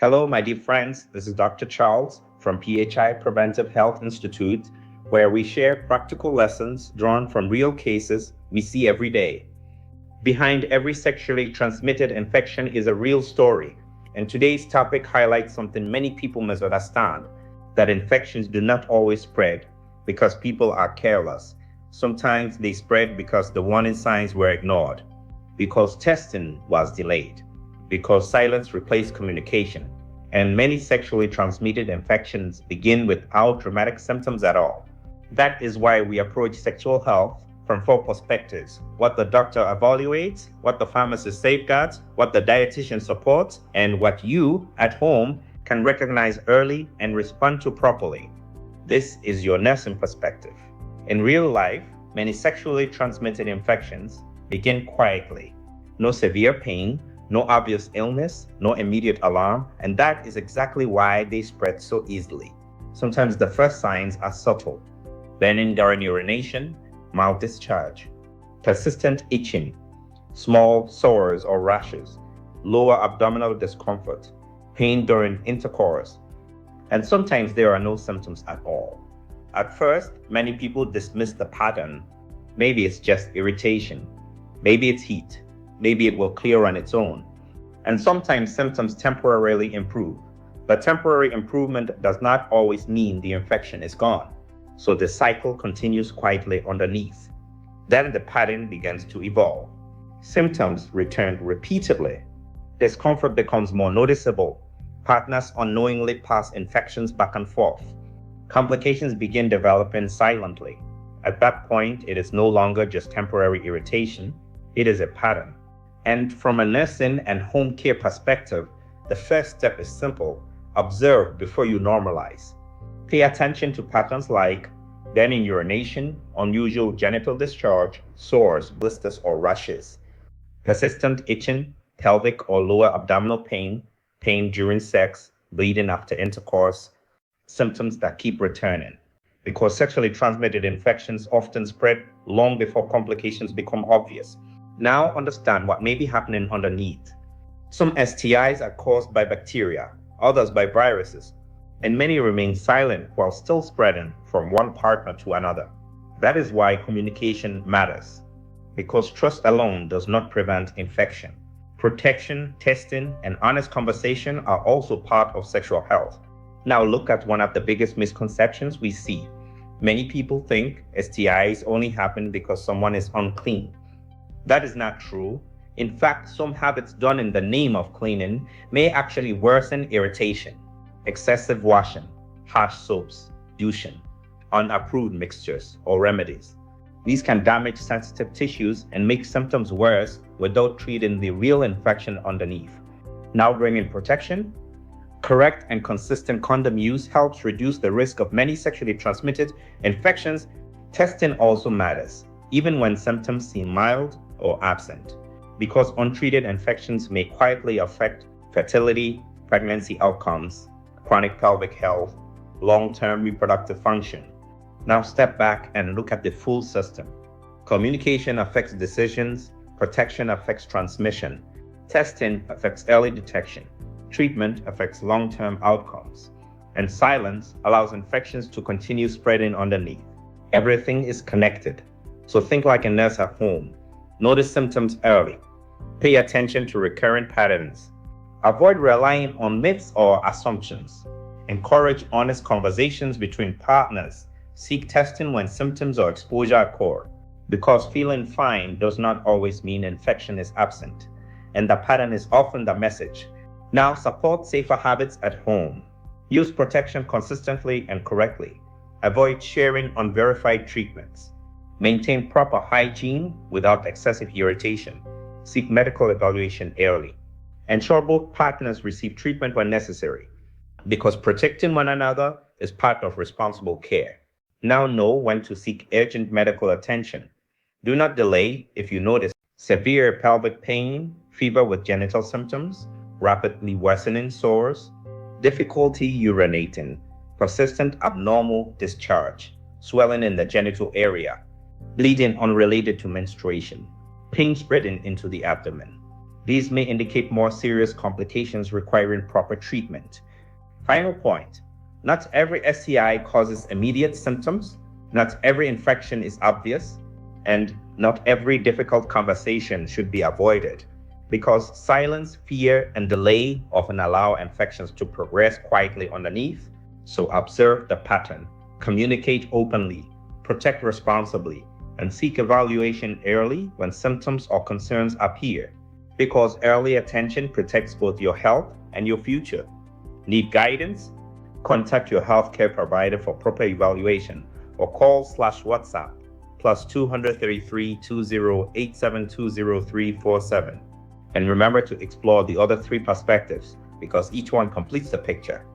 Hello, my dear friends. This is Dr. Charles from PHI Preventive Health Institute, where we share practical lessons drawn from real cases we see every day. Behind every sexually transmitted infection is a real story, and today's topic highlights something many people misunderstand, that infections do not always spread because people are careless. Sometimes they spread because the warning signs were ignored, because testing was delayed, because silence replaced communication, and many sexually transmitted infections begin without dramatic symptoms at all. That is why we approach sexual health from four perspectives: what the doctor evaluates, what the pharmacist safeguards, what the dietitian supports, and what you at home can recognize early and respond to properly. This is your nursing perspective. In real life, many sexually transmitted infections begin quietly. No severe pain, no obvious illness, no immediate alarm, and that is exactly why they spread so easily. Sometimes the first signs are subtle: burning during urination, mouth discharge, persistent itching, small sores or rashes, lower abdominal discomfort, pain during intercourse, and sometimes there are no symptoms at all. At first, many people dismiss the pattern. Maybe it's just irritation, maybe it's heat, maybe it will clear on its own. And sometimes symptoms temporarily improve, but temporary improvement does not always mean the infection is gone. So the cycle continues quietly underneath. Then the pattern begins to evolve. Symptoms return repeatedly. Discomfort becomes more noticeable. Partners unknowingly pass infections back and forth. Complications begin developing silently. At that point, it is no longer just temporary irritation, it is a pattern. And from a nursing and home care perspective, the first step is simple: observe before you normalize. Pay attention to patterns like burning urination, unusual genital discharge, sores, blisters, or rashes, persistent itching, pelvic or lower abdominal pain, pain during sex, bleeding after intercourse, symptoms that keep returning. Because sexually transmitted infections often spread long before complications become obvious. Now understand what may be happening underneath. Some STIs are caused by bacteria, others by viruses, and many remain silent while still spreading from one partner to another. That is why communication matters, because trust alone does not prevent infection. Protection, testing, and honest conversation are also part of sexual health. Now look at one of the biggest misconceptions we see. Many people think STIs only happen because someone is unclean. That is not true. In fact, some habits done in the name of cleaning may actually worsen irritation. Excessive washing, harsh soaps, douching, unapproved mixtures or remedies. These can damage sensitive tissues and make symptoms worse without treating the real infection underneath. Now bringing protection. Correct and consistent condom use helps reduce the risk of many sexually transmitted infections. Testing also matters, even when symptoms seem mild or absent, because untreated infections may quietly affect fertility, pregnancy outcomes, chronic pelvic health, long-term reproductive function. Now step back and look at the full system. Communication affects decisions, protection affects transmission, testing affects early detection, treatment affects long-term outcomes, and silence allows infections to continue spreading underneath. Everything is connected. So think like a nurse at home. Notice symptoms early. Pay attention to recurrent patterns. Avoid relying on myths or assumptions. Encourage honest conversations between partners. Seek testing when symptoms or exposure occur, because feeling fine does not always mean infection is absent, and the pattern is often the message. Now support safer habits at home. Use protection consistently and correctly. Avoid sharing unverified treatments. Maintain proper hygiene without excessive irritation. Seek medical evaluation early. Ensure both partners receive treatment when necessary, because protecting one another is part of responsible care. Now know when to seek urgent medical attention. Do not delay if you notice severe pelvic pain, fever with genital symptoms, rapidly worsening sores, difficulty urinating, persistent abnormal discharge, swelling in the genital area, bleeding unrelated to menstruation, pain spreading into the abdomen. These may indicate more serious complications requiring proper treatment. Final point, not every STI causes immediate symptoms, not every infection is obvious, and not every difficult conversation should be avoided, because silence, fear, and delay often allow infections to progress quietly underneath. So observe the pattern, communicate openly, protect responsibly, and seek evaluation early when symptoms or concerns appear, because early attention protects both your health and your future. Need guidance? Contact your healthcare provider for proper evaluation or call/WhatsApp +233 208720 347. And remember to explore the other three perspectives because each one completes the picture.